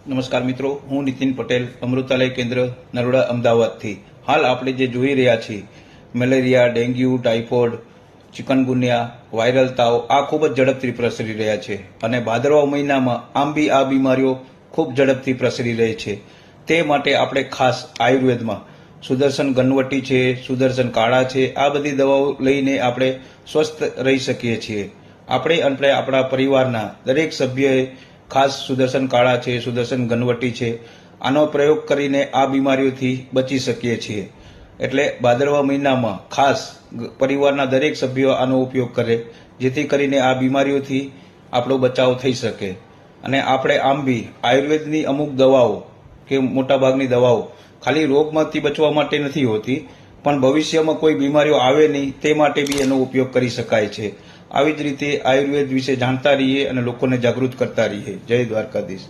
નમસ્કાર મિત્રો, હું નીતિન પટેલ, અમૃતાલય કેન્દ્ર નરોડા અમદાવાદથી. હાલ આપણે જે જોઈ રહ્યા છીએ malaria, dengue, typhoid, chikungunya, viral તાવ આ ખૂબ જ ઝડપથી પ્રસરી રહ્યા છે અને ભાદરવા મહિનામાં આમ બી આ બીમારીઓ ખૂબ ઝડપથી પ્રસરી રહી છે. તે માટે આપણે ખાસ આયુર્વેદમાં સુદર્શન ઘનવટી છે, સુદર્શન કાળા છે, આ બધી દવાઓ લઈને આપણે સ્વસ્થ રહી શકીએ છીએ. આપણે આપણા પરિવારના દરેક સભ્યએ ખાસ સુદર્શન કાળા છે, સુદર્શન ઘનવટી છે, આનો પ્રયોગ કરીને આ બીમારીઓથી બચી શકીએ છીએ. એટલે ભાદરવા મહિનામાં ખાસ પરિવારના દરેક સભ્યો આનો ઉપયોગ કરે, જેથી કરીને આ બીમારીઓથી આપણો બચાવ થઈ શકે. અને આપણે આમ બી આયુર્વેદની અમુક દવાઓ કે મોટાભાગની દવાઓ ખાલી રોગમાંથી બચવા માટે નથી હોતી, પણ ભવિષ્યમાં કોઈ બીમારીઓ આવે નહીં તે માટે બી એનો ઉપયોગ કરી શકાય છે. આવી જ રીતે આયુર્વેદ વિશે જાણતા રહીએ અને લોકોને જાગૃત કરતા રહીએ. જય દ્વારકાધીશ.